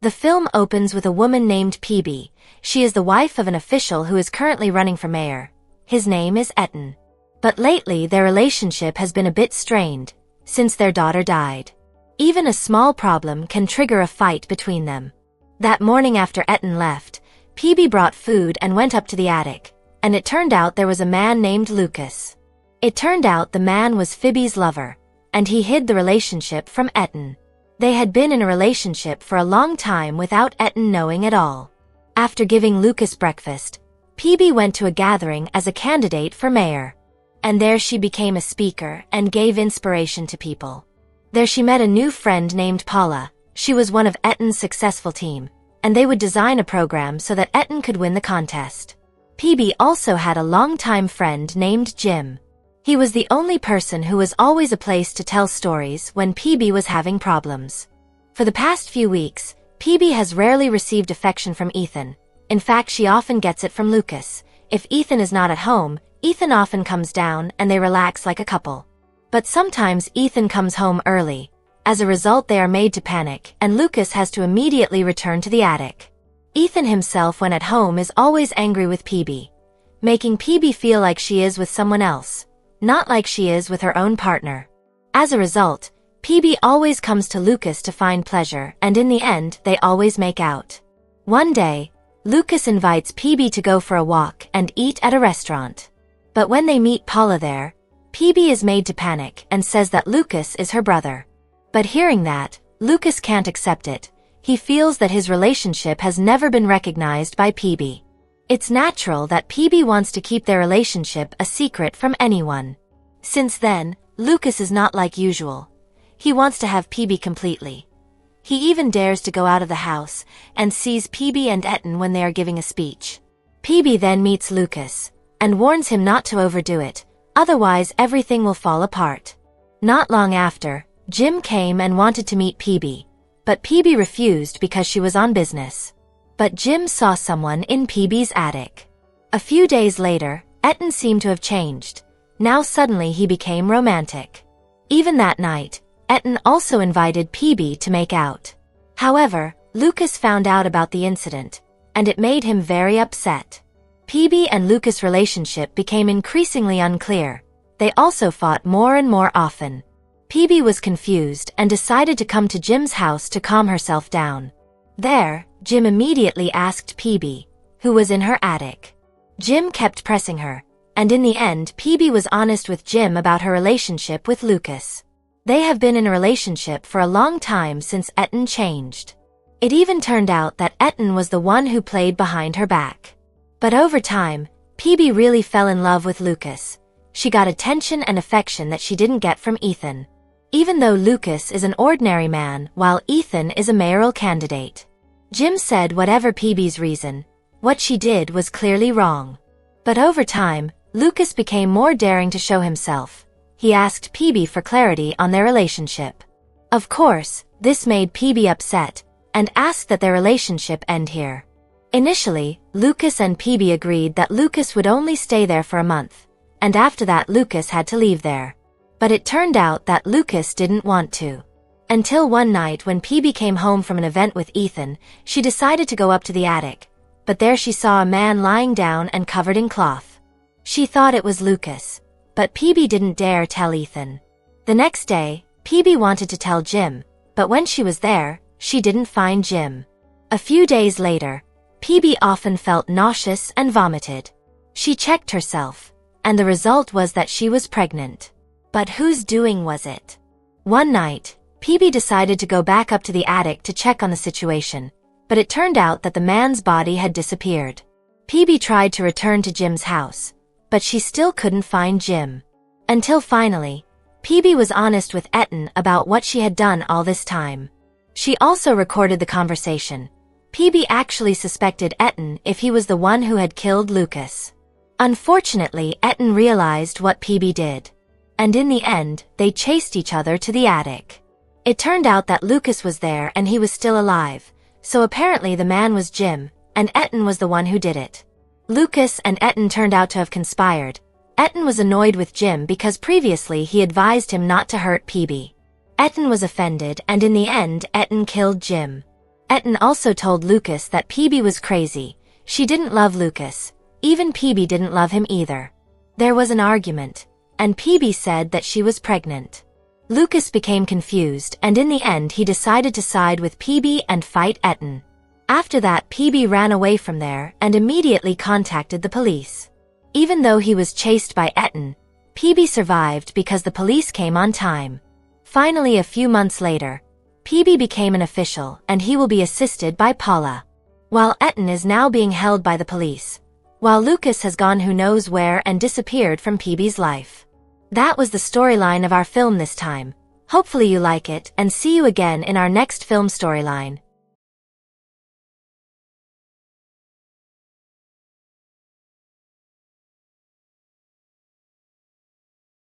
The film opens with a woman named Peebee. She is the wife of an official who is currently running for mayor. His name is Etten. But lately their relationship has been a bit strained, since their daughter died. Even a small problem can trigger a fight between them. That morning after Etten left, Peebee brought food and went up to the attic, and it turned out there was a man named Lucas. It turned out the man was Phoebe's lover, and he hid the relationship from Etten. They had been in a relationship for a long time without Etten knowing at all. After giving Lucas breakfast, Peebee went to a gathering as a candidate for mayor. And there she became a speaker and gave inspiration to people. There she met a new friend named Paula. She was one of Etten's successful team, and they would design a program so that Etten could win the contest. Peebee also had a longtime friend named Jim. He was the only person who was always a place to tell stories when Peebee was having problems. For the past few weeks, Peebee has rarely received affection from Ethan. In fact, she often gets it from Lucas. If Ethan is not at home, Ethan often comes down and they relax like a couple. But sometimes Ethan comes home early. As a result, they are made to panic, and Lucas has to immediately return to the attic. Ethan himself, when at home, is always angry with Peebee, making Peebee feel like she is with someone else, not like she is with her own partner. As a result, Peebee always comes to Lucas to find pleasure, and in the end, they always make out. One day, Lucas invites Peebee to go for a walk and eat at a restaurant. But when they meet Paula there, Peebee is made to panic and says that Lucas is her brother. But hearing that, Lucas can't accept it. He feels that his relationship has never been recognized by Peebee. It's natural that Peebee wants to keep their relationship a secret from anyone. Since then, Lucas is not like usual. He wants to have Peebee completely. He even dares to go out of the house and sees Peebee and Etten when they are giving a speech. Peebee then meets Lucas and warns him not to overdo it, otherwise everything will fall apart. Not long after, Jim came and wanted to meet Peebee, but Peebee refused because she was on business. But Jim saw someone in Peebee's attic. A few days later, Etten seemed to have changed. Now suddenly he became romantic. Even that night, Etten also invited Peebee to make out. However, Lucas found out about the incident, and it made him very upset. Peebee and Lucas' relationship became increasingly unclear. They also fought more and more often. Peebee was confused and decided to come to Jim's house to calm herself down. There, Jim immediately asked Peebee, who was in her attic. Jim kept pressing her, and in the end Peebee was honest with Jim about her relationship with Lucas. They have been in a relationship for a long time since Etten changed. It even turned out that Etten was the one who played behind her back. But over time, Peebee really fell in love with Lucas. She got attention and affection that she didn't get from Ethan. Even though Lucas is an ordinary man while Ethan is a mayoral candidate. Jim said whatever Peebee's reason, what she did was clearly wrong. But over time, Lucas became more daring to show himself. He asked Peebee for clarity on their relationship. Of course, this made Peebee upset, and asked that their relationship end here. Initially, Lucas and Peebee agreed that Lucas would only stay there for a month, and after that Lucas had to leave there. But it turned out that Lucas didn't want to. Until one night when Peebee came home from an event with Ethan, she decided to go up to the attic, but there she saw a man lying down and covered in cloth. She thought it was Lucas, but Peebee didn't dare tell Ethan. The next day, Peebee wanted to tell Jim, but when she was there, she didn't find Jim. A few days later, Peebee often felt nauseous and vomited. She checked herself, and the result was that she was pregnant. But whose doing was it? One night, Peebee decided to go back up to the attic to check on the situation, but it turned out that the man's body had disappeared. Peebee tried to return to Jim's house, but she still couldn't find Jim. Until finally, Peebee was honest with Etten about what she had done all this time. She also recorded the conversation. Peebee actually suspected Etten if he was the one who had killed Lucas. Unfortunately, Etten realized what Peebee did. And in the end, they chased each other to the attic. It turned out that Lucas was there and he was still alive, so apparently the man was Jim, and Etten was the one who did it. Lucas and Etten turned out to have conspired. Etten was annoyed with Jim because previously he advised him not to hurt Peebee. Etten was offended and in the end Etten killed Jim. Etten also told Lucas that Peebee was crazy. She didn't love Lucas. Even Peebee didn't love him either. There was an argument, and Peebee said that she was pregnant. Lucas became confused, and in the end he decided to side with Peebee and fight Etten. After that, Peebee ran away from there and immediately contacted the police. Even though he was chased by Etten, Peebee survived because the police came on time. Finally, a few months later, Peebee became an official and he will be assisted by Paula. While Etten is now being held by the police, while Lucas has gone who knows where and disappeared from Peebee's life. That was the storyline of our film this time. Hopefully you like it, and see you again in our next film storyline.